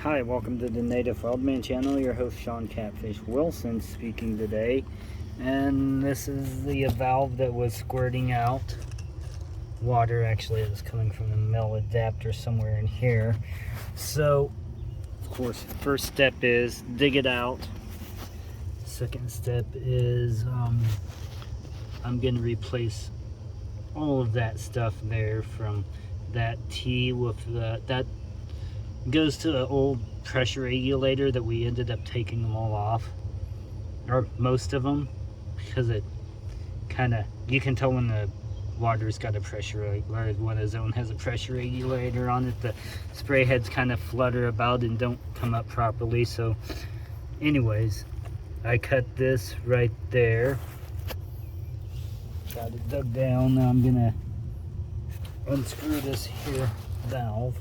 Hi, welcome to the Native Wildman channel. Your host Sean Catfish Wilson speaking today. And this is the valve that was squirting out water. Actually, it was coming from the male adapter somewhere in here. So, of course, first step is dig it out. Second step is I'm going to replace all of that stuff there from that T with that goes to an old pressure regulator that we ended up taking them all off, or most of them, because it kind of, you can tell when the water's got a pressure, or when a zone has a pressure regulator on it, the spray heads kind of flutter about and don't come up properly. So anyways, I cut this right there, got it dug down. Now I'm gonna unscrew this here valve.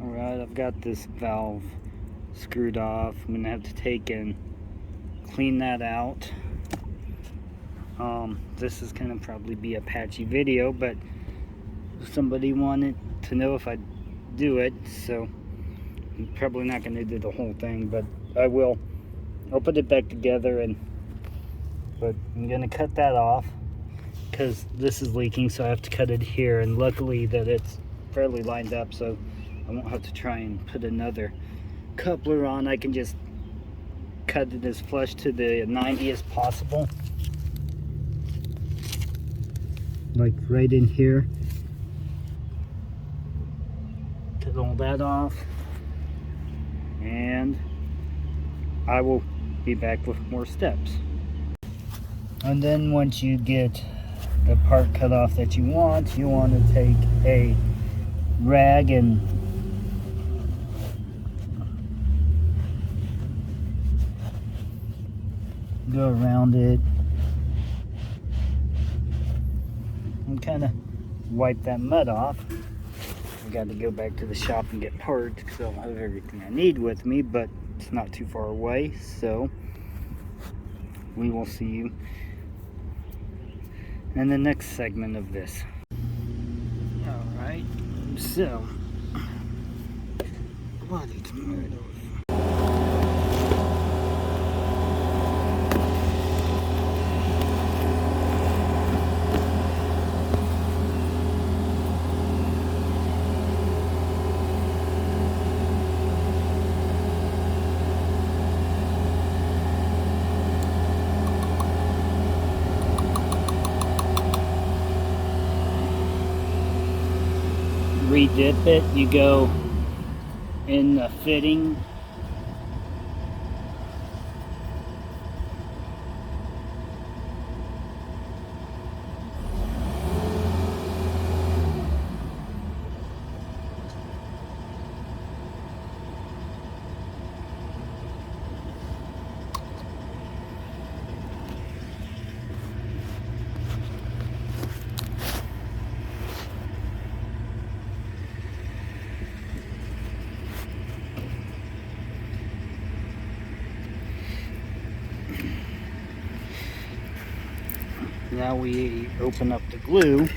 Alright, I've got this valve screwed off. I'm going to have to take and clean that out. This is going to probably be a patchy video, but somebody wanted to know if I'd do it, so I'm probably not going to do the whole thing, but I will. I'll put it back together, but I'm going to cut that off because this is leaking, so I have to cut it here, and luckily that it's fairly lined up, so I won't have to try and put another coupler on. I can just cut it as flush to the 90 as possible, like right in here. Cut all that off, and I will be back with more steps. And then once you get the part cut off that you want to take a rag and go around it and kind of wipe that mud off. I got to go back to the shop and get parts because I don't have everything I need with me, but it's not too far away, so we will see you in the next segment of this. Alright, so bloody tomatoes. Redip it, you go in the fitting, now we open up the glue. Put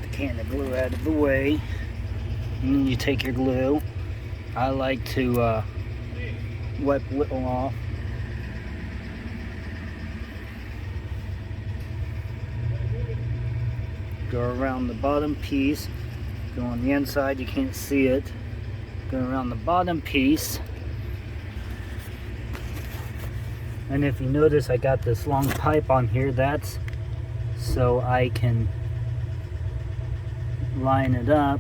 the can of glue out of the way, and then you take your glue. I like to wipe a little off. Go around the bottom piece, go on the inside, you can't see it, go around the bottom piece, and if you notice I got this long pipe on here, that's so I can line it up.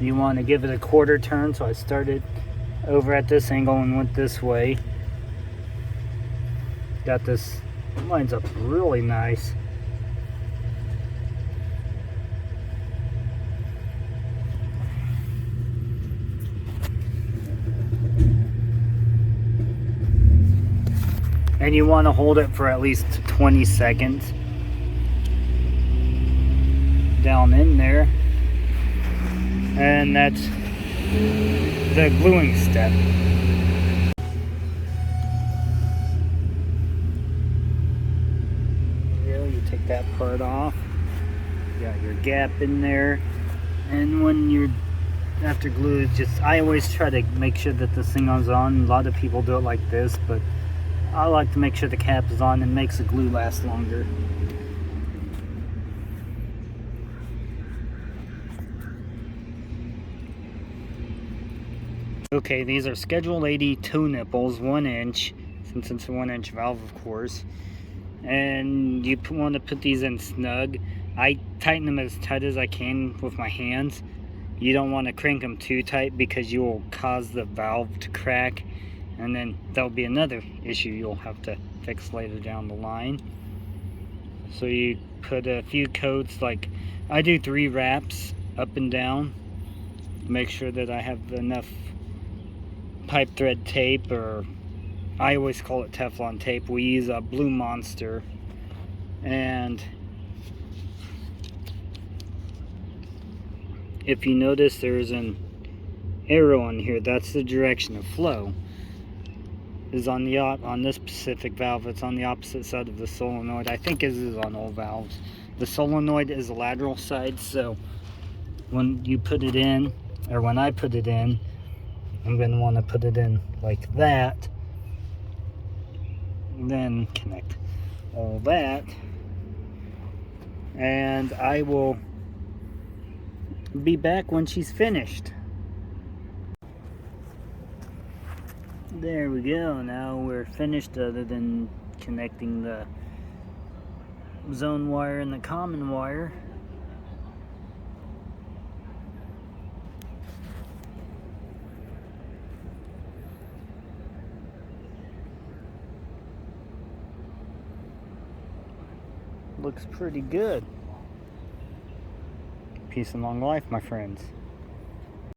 You want to give it a quarter turn, so I started over at this angle and went this way. Got this, lines up really nice. And you want to hold it for at least 20 seconds down in there. And that's the gluing step. You take that part off. You got your gap in there. And when you're after glue, I always try to make sure that this thing is on. A lot of people do it like this, but I like to make sure the cap is on and makes the glue last longer. Okay, these are Schedule 80 toe nipples, 1 inch, since it's a 1 inch valve, of course. And you want to put these in snug. I tighten them as tight as I can with my hands. You don't want to crank them too tight because you will cause the valve to crack. And then that'll be another issue you'll have to fix later down the line. So you put a few coats, like I do 3 wraps up and down. Make sure that I have enough pipe thread tape, or I always call it Teflon tape. We use a Blue Monster. And if you notice, there's an arrow on here. That's the direction of flow. Is on this specific valve. It's on the opposite side of the solenoid. I think it is on all valves. The solenoid is the lateral side, so when you put it in, or when I put it in, I'm going to want to put it in like that, then connect all that, and I will be back when she's finished. There we go. Now we're finished, other than connecting the zone wire and the common wire. Looks pretty good. Peace and long life, my friends.